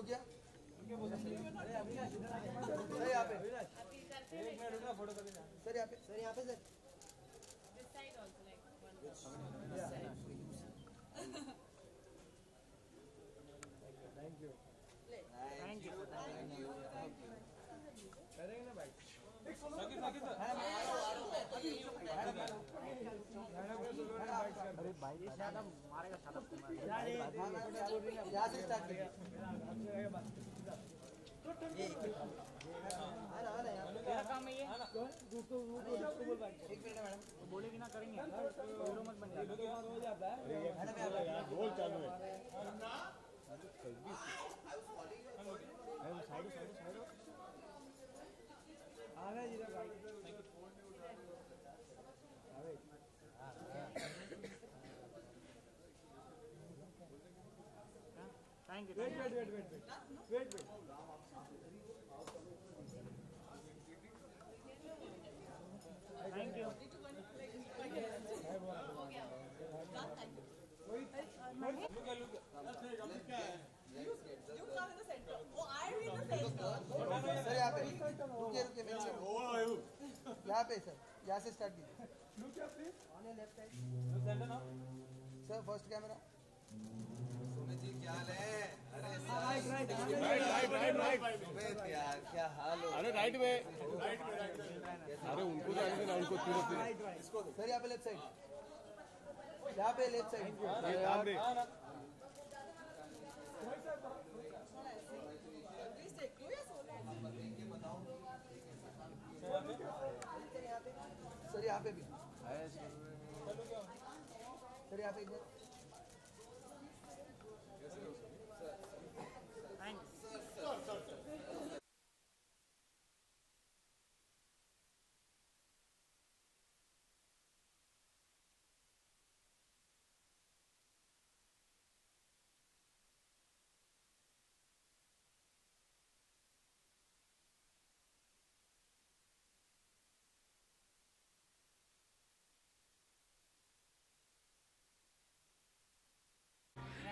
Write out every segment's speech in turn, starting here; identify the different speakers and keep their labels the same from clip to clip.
Speaker 1: गया सर यहाँ पे एक मिनट रुकना फोटो करके सर यहाँ पे sir this side also like thank you करेंगे ना भाई अरे भाई मारेगा यहाँ से स्टार्ट कीजिए तेरा काम है ये उसको बोल भाई एक मिनट मैडम बोलेगी ना करेंगे हीरो मत बन जाता है बोल चालू है साइड आ रहा है जीरा भाई thank you wait thank you sir यहाँ पे रुकिए यहाँ पे सर यहाँ से स्टार्ट कीजिए sir first camera Sumit ji क्या हाल है अरे राइट यार क्या हाल हो
Speaker 2: अरे राइट में अरे उनको जाने ना उनको
Speaker 1: सर यहाँ पे लेफ्ट साइड यहाँ पे लेफ्ट साइड सर यहाँ पे भी सर यहाँ पे इधर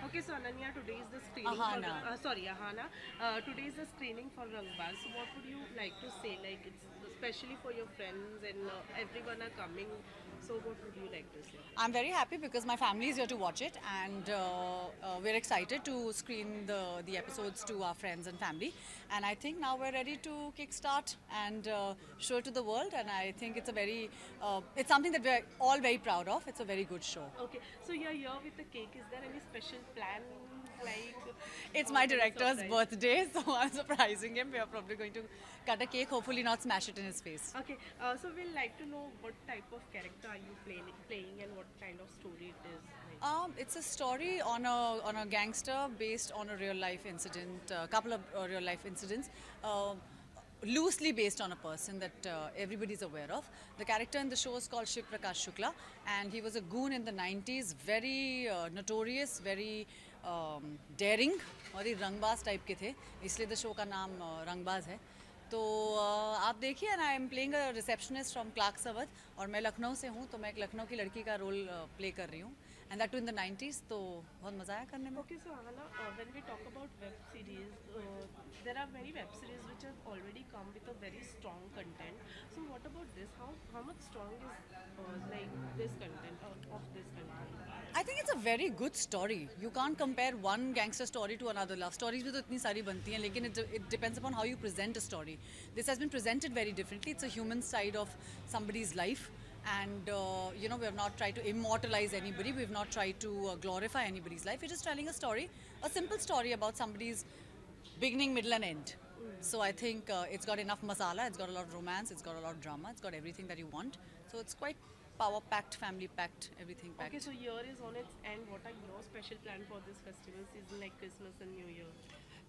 Speaker 3: Okay, so Ananya, today is the screening. Ahana. Today is the screening for Rangbaaz. So, what would you like to say? Like, it's especially for your friends and everyone are coming. So, what would you like to say?
Speaker 4: I'm very happy because my family is here to watch it, and we're excited to screen the episodes to our friends and family. And I think now we're ready to kickstart and show it to the world. And I think it's it's something that we're all very proud of. It's a very good show.
Speaker 3: Okay, so you're here with the cake. Is there any special plan?
Speaker 4: It's my director's birthday, so I'm surprising him. We are probably going to cut a cake, hopefully not smash it in his face.
Speaker 3: Okay, so we'd like to know what type of character are you playing and what kind of story it is.
Speaker 4: It's a story on a gangster based on a real life incident, a couple of real life incidents. Loosely based on a person that everybody's aware of. The character in the show is called Shiv Prakash Shukla, and he was a goon in the 90s, very notorious, very daring और ये रंगबाज type के थे, इसलिए the show का नाम रंगबाज है. तो आप देखिए, and I am playing a receptionist from Clark सवत, और मैं लखनऊ से हूँ, तो मैं एक लखनऊ की लड़की का रोल प्ले कर रही हूँ, and that too in the 90s, तो बहुत मज़ा आया करने में.
Speaker 3: Okay, so Ahana, when we talk about web series, there are many web series which have already come with a very strong content. So what about this? How much strong is like this content of this content?
Speaker 4: I think it's a very good story. You can't compare one gangster story to another. Love stories भी तो इतनी सारी बनती हैं, लेकिन it depends upon how you present a story. This has been presented very differently. It's a human side of somebody's life. And we have not tried to immortalize anybody. We've not tried to glorify anybody's life. We're just telling a story, a simple story about somebody's beginning, middle and end. So I think it's got enough masala, it's got a lot of romance, it's got a lot of drama, it's got everything that you want. So it's quite power-packed, family-packed, everything packed.
Speaker 3: Okay, so year is on its end. What are your special plans for this festival season, like Christmas and New Year?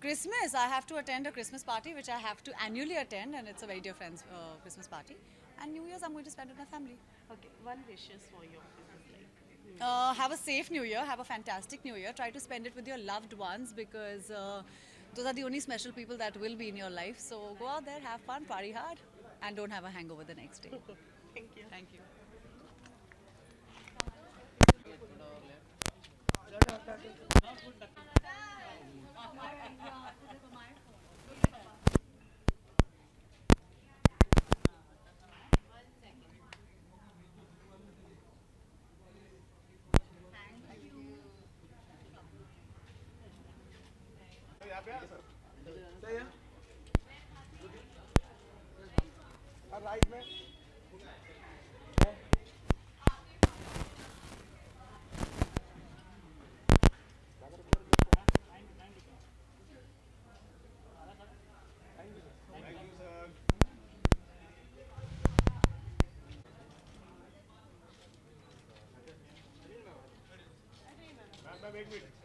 Speaker 4: Christmas, I have to attend a Christmas party, which I have to annually attend, and it's a very dear friend's Christmas party. And New Year's, I'm going to spend with my family.
Speaker 3: Okay, one wishes for your Christmas life.
Speaker 4: Have a safe New Year, have a fantastic New Year. Try to spend it with your loved ones, because those are the only special people that will be in your life. So go out there, have fun, party hard, and don't have a hangover the next day.
Speaker 3: Thank you.
Speaker 4: Thank you.
Speaker 2: सही है right में एक minute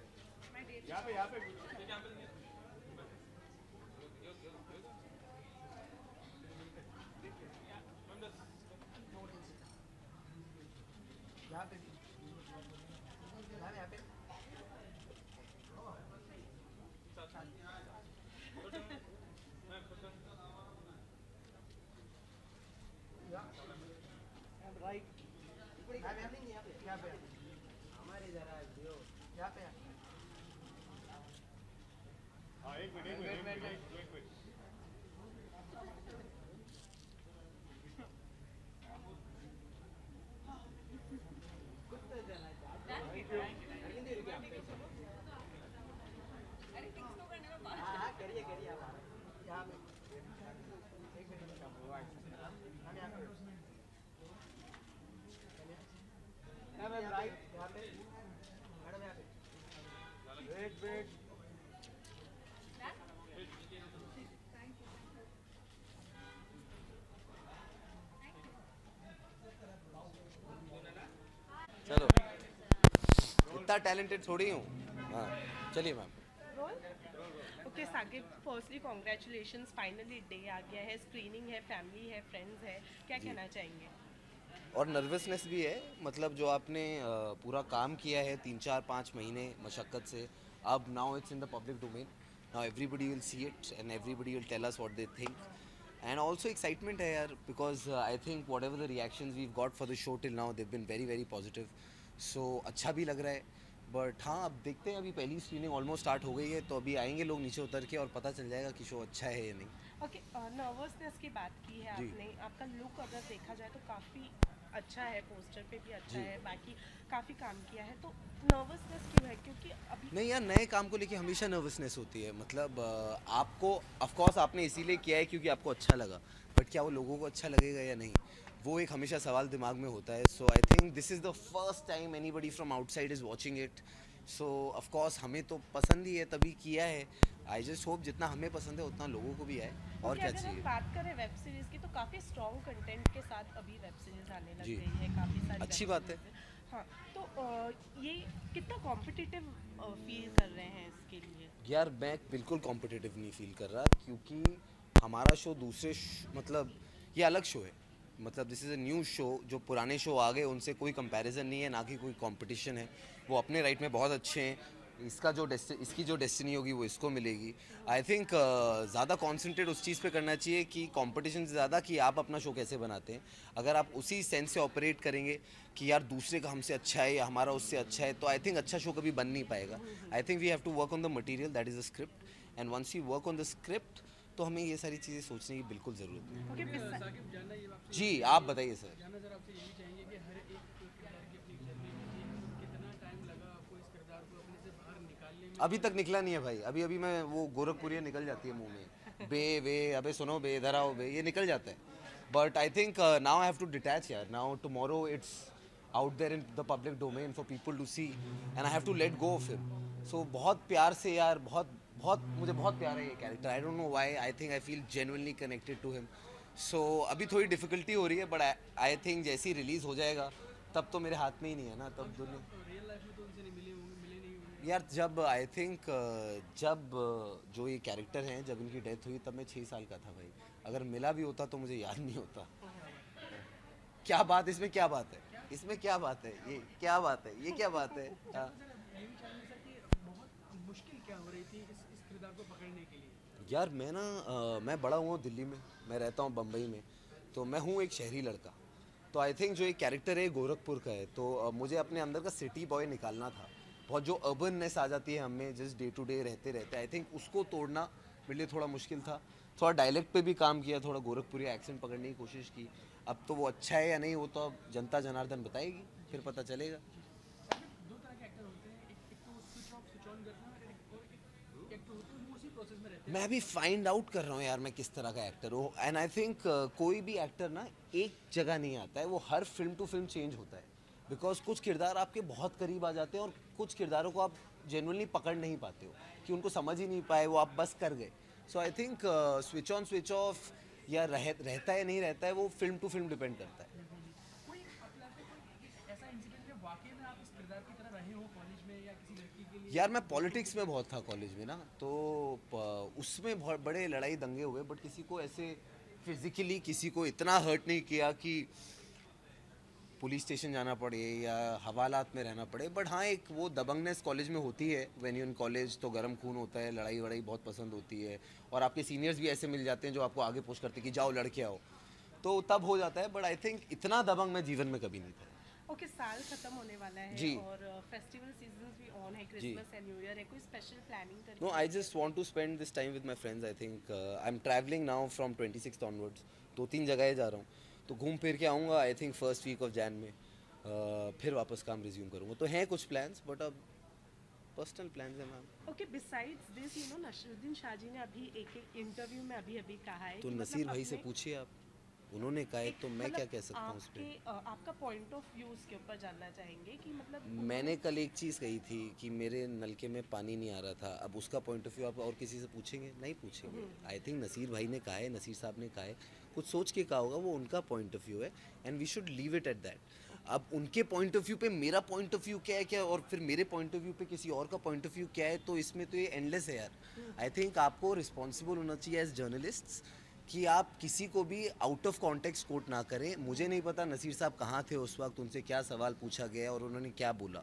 Speaker 2: यहाँ पे हाँ एक minute
Speaker 5: चलो इतना टैलेंटेड थोड़ी हूँ हाँ चलिए ma'am
Speaker 3: okay Saqib, firstly congratulations, finally day आ गया है, स्क्रीनिंग है, फैमिली है, फ्रेंड्स है, क्या कहना चाहेंगे?
Speaker 5: और नर्वसनेस भी है मतलब जो आपने पूरा काम किया है 3-4-5 महीने मशक्क़त से अब now it's in the public domain now everybody will see it and everybody will tell us what they think and also excitement है यार because I think whatever the reactions we got for the show till now they been very very positive so अच्छा भी लग रहा है but हाँ अब देखते हैं अभी पहली स्क्रीनिंग ऑलमोस्ट स्टार्ट हो गई है तो अभी आएंगे लोग नीचे उतर के और पता चल जाएगा कि शो अच्छा है या नहीं
Speaker 3: ओके, नर्वसनेस की बात की है
Speaker 5: जी।
Speaker 3: आपने, आपका लुक अगर देखा जाए तो काफ़ी अच्छा है, पोस्टर पे भी अच्छा है, बाकी काफ़ी काम किया है, तो नर्वसनेस क्यों है? क्योंकि अभी
Speaker 5: नहीं यार नए काम को लेके हमेशा नर्वसनेस होती है मतलब आपको ऑफ कोर्स आपने इसीलिए किया है क्योंकि आपको अच्छा लगा बट क्या वो लोगों को अच्छा लगेगा या नहीं वो एक हमेशा सवाल दिमाग में होता है so I think this is the first time anybody from outside is watching it so of course हमें तो पसंद ही है तभी किया है आई जस्ट होप जितना हमें पसंद है उतना लोगों को भी आए और
Speaker 3: क्योंकि
Speaker 5: क्या
Speaker 3: अगर हम
Speaker 5: चाहिए
Speaker 3: बात करें वेब सीरीज़ की तो काफ़ी स्ट्रॉन्ग कंटेंट के साथ अभी वेब सीरीज़ आने लग
Speaker 5: जी।
Speaker 3: गई है, काफ़ी सारी
Speaker 5: अच्छी
Speaker 3: web
Speaker 5: बात है।
Speaker 3: series हाँ, तो ये कितना कॉम्पिटिटिव फील कर रहे हैं इसके लिए?
Speaker 5: यार मैं बिल्कुल कॉम्पिटिटिव नहीं फील कर रहा क्योंकि हमारा शो दूसरे मतलब ये अलग शो है मतलब this is a new show जो पुराने शो आ गए उनसे कोई कंपैरिजन नहीं है ना कि कोई कंपटीशन है वो अपने राइट में बहुत अच्छे हैं इसकी जो डेस्टिनी होगी वो इसको मिलेगी आई थिंक ज़्यादा कॉन्सेंट्रेट उस चीज़ पे करना चाहिए कि कंपटीशन से ज़्यादा कि आप अपना शो कैसे बनाते हैं अगर आप उसी सेंस से ऑपरेट करेंगे कि यार दूसरे का हमसे अच्छा है या हमारा उससे अच्छा है तो आई थिंक अच्छा शो कभी बन नहीं पाएगा I think we have to work on the material that is the script and once you work on the script तो हमें ये सारी चीज़ें सोचने की बिल्कुल ज़रूरत है
Speaker 3: ओके,
Speaker 5: जी आप बताइए सर अभी तक निकला नहीं है भाई अभी अभी मैं वो गोरखपुरिया निकल जाती है मुंह में बे वे अबे सुनो बे इधर आओ बे ये निकल जाता है but I think now I have to detach यार now tomorrow it's out there in the public domain for people to see and I have to let go of him so बहुत प्यार से यार बहुत मुझे बहुत प्यार है ये character I don't know why I think I feel genuinely connected to him so अभी थोड़ी डिफिकल्टी हो रही है बट आई थिंक जैसे ही रिलीज़ हो जाएगा तब तो मेरे हाथ में ही नहीं है ना तब दुनिया यार जब आई थिंक जब जो ये कैरेक्टर हैं जब इनकी डेथ हुई तब मैं 6 साल का था भाई अगर मिला भी होता तो मुझे याद नहीं होता क्या बात इसमें क्या बात है इसमें क्या बात है ये क्या बात है ये क्या बात है यार मैं ना मैं बड़ा हुआ दिल्ली में मैं रहता हूँ बम्बई में तो मैं हूँ एक शहरी लड़का तो आई थिंक जो एक कैरेक्टर है गोरखपुर का है तो मुझे अपने अंदर का सिटी बॉय निकालना था बहुत जो अर्बननेस आ जाती है हमें जस्ट डे टू डे रहते रहते आई थिंक उसको तोड़ना मेरे लिए थोड़ा मुश्किल था थोड़ा डायलेक्ट पे भी काम किया थोड़ा गोरखपुरी एक्सेंट पकड़ने की कोशिश की अब तो वो अच्छा है या नहीं वो तो अब जनता जनार्दन बताएगी फिर पता चलेगा मैं भी फाइंड आउट कर रहा हूँ यार मैं किस तरह का एक्टर हूँ. एंड आई थिंक कोई भी एक्टर ना एक जगह नहीं आता है, वो हर फिल्म टू फिल्म चेंज होता है. बिकॉज कुछ किरदार आपके बहुत करीब आ जाते हैं और कुछ किरदारों को आप जेन्युइनली पकड़ नहीं पाते हो कि उनको समझ ही नहीं पाए, वो आप बस कर गए. So I think switch on switch off या रहता है नहीं रहता है, वो फिल्म टू फिल्म डिपेंड करता है.
Speaker 1: कोई ऐसा इंसिडेंट है वाकई में आप इस किरदार की तरह रहे हो कॉलेज में या किसी लड़की के लिए?
Speaker 5: यार मैं पॉलिटिक्स में बहुत था कॉलेज में ना, तो उसमें बहुत बड़े लड़ाई दंगे हुए, बट किसी को ऐसे फिजिकली किसी को इतना हर्ट नहीं किया कि पुलिस स्टेशन जाना पड़े या हवालात में रहना पड़े. बट हाँ, एक वो दबंगनेस कॉलेज में होती है. व्हेन यू इन कॉलेज तो गर्म खून होता है, लड़ाई वड़ाई बहुत पसंद होती है, और आपके सीनियर्स भी ऐसे मिल जाते हैं जो आपको आगे पुश करते हैं कि जाओ लड़के आओ, तो तब हो जाता है. बट आई थिंक इतना दबंग मैं जीवन में कभी नहीं था.
Speaker 3: ओके, साल खत्म होने वाला है
Speaker 5: जी.
Speaker 3: और फेस्टिवल सीजन भी ऑन है, क्रिसमस एंड न्यू ईयर है, कोई स्पेशल प्लानिंग करके?
Speaker 5: No, I just want to spend this time with my friends. I think I'm traveling now from 26th onwards. 2-3 जगह जा रहा हूँ, तो घूम फिर के आऊँगा. I think first week of Jan में फिर वापस काम रिज्यूम करूँगा. तो हैं कुछ प्लान्स, बट अब पर्सनल प्लान्स हैं ma'am.
Speaker 3: Okay, besides this you know Naseeruddin Shah ji ने अभी एक इंटरव्यू में अभी कहा है
Speaker 5: तो
Speaker 3: कि
Speaker 5: नसीर भाई से
Speaker 3: अपने-
Speaker 5: पूछिए आप, उन्होंने कहा है तो मैं
Speaker 3: मतलब
Speaker 5: क्या कह सकता हूँ उस पर.
Speaker 3: आपका पॉइंट ऑफ व्यू उसके ऊपर जानना चाहेंगे कि मतलब
Speaker 5: मैंने कल एक चीज़ कही थी कि मेरे नलके में पानी नहीं आ रहा था. अब उसका पॉइंट ऑफ व्यू आप और किसी से पूछेंगे? नहीं पूछेंगे. आई थिंक नसीर भाई ने कहा है, नसीर साहब ने कहा है, कुछ सोच के कहा होगा, वो उनका पॉइंट ऑफ व्यू है, and we should leave it at that. अब उनके पॉइंट ऑफ व्यू पे मेरा पॉइंट ऑफ व्यू क्या है, क्या, और फिर मेरे पॉइंट ऑफ व्यू पे किसी और का पॉइंट ऑफ व्यू क्या है, तो इसमें तो ये एंडलेस है यार. आई थिंक आपको रिस्पॉन्सिबल होना चाहिए एज जर्नलिस्ट्स कि आप किसी को भी आउट ऑफ कॉन्टेक्स्ट कोट ना करें. मुझे नहीं पता नसीर साहब कहाँ थे उस वक्त, उनसे क्या सवाल पूछा गया और उन्होंने क्या बोला.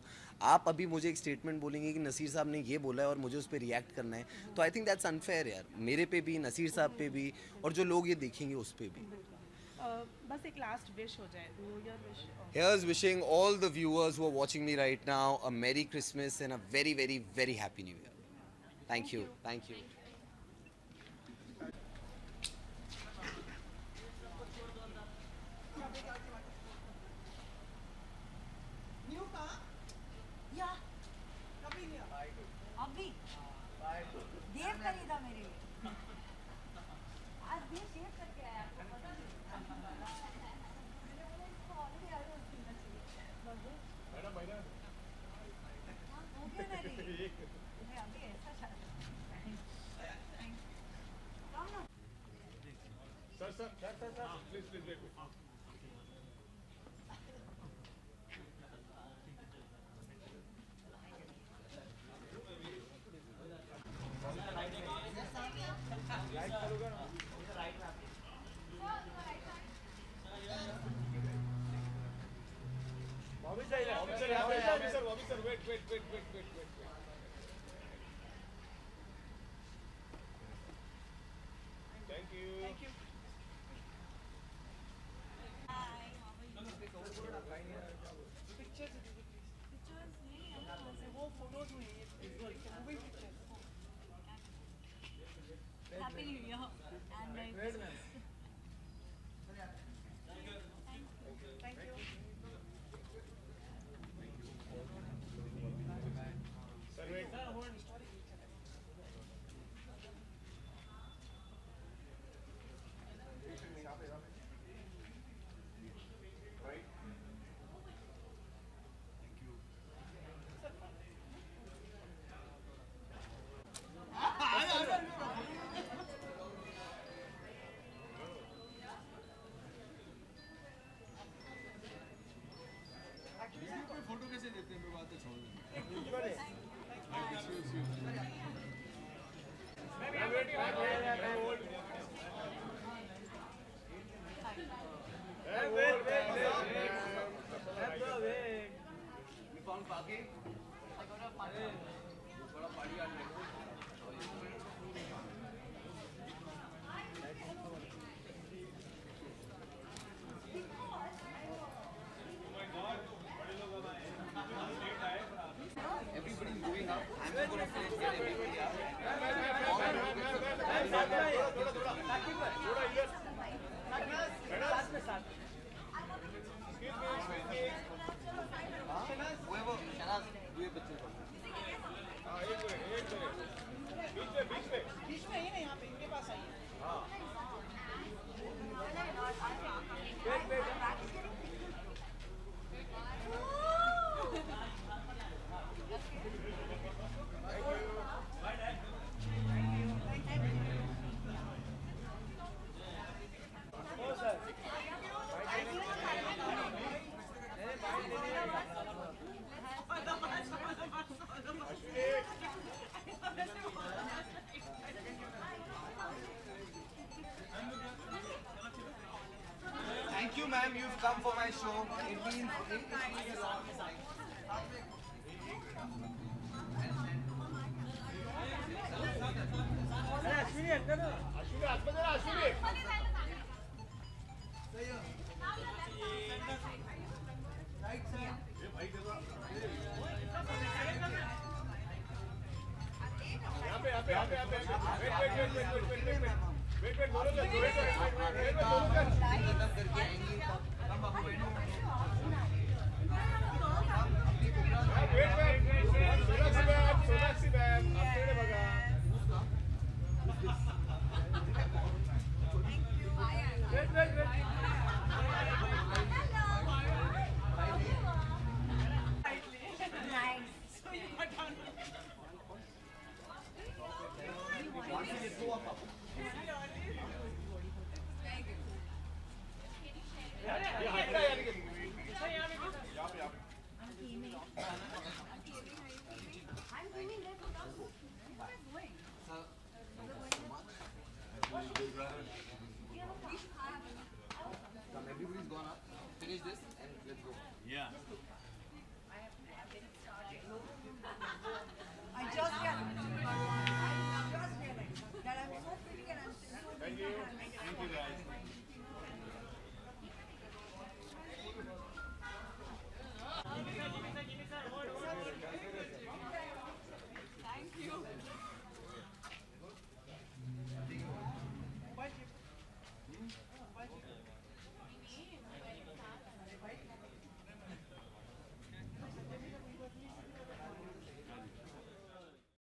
Speaker 5: आप अभी मुझे एक स्टेटमेंट बोलेंगे कि नसीर साहब ने ये बोला है और मुझे उस पर रिएक्ट करना है, तो आई थिंक दैट्स अनफेयर यार, मेरे पे भी, नसीर साहब पे भी, और जो लोग ये देखेंगे उस पर भी.
Speaker 3: बस एक लास्ट विश हो जाए, new year wish.
Speaker 5: Here's wishing all the viewers who are watching me right now a Merry Christmas and a very, very, very Happy New Year. Thank you. Thank you.
Speaker 6: अभी देव खरीदा मेरे लिए, आज भी शेव करके आया, आपको पता नहीं? ऑलरेडी आया उसकी हो गया ना रे, मैं अभी ऐसा
Speaker 2: Sir, please wait. Bobby sir, wait. Thank you.
Speaker 6: Happy new year and
Speaker 5: ma'am, you've come for my show. It means a lot.
Speaker 1: Ashwini अंदर ना अश्विनी आतमध्ये ना अश्विनी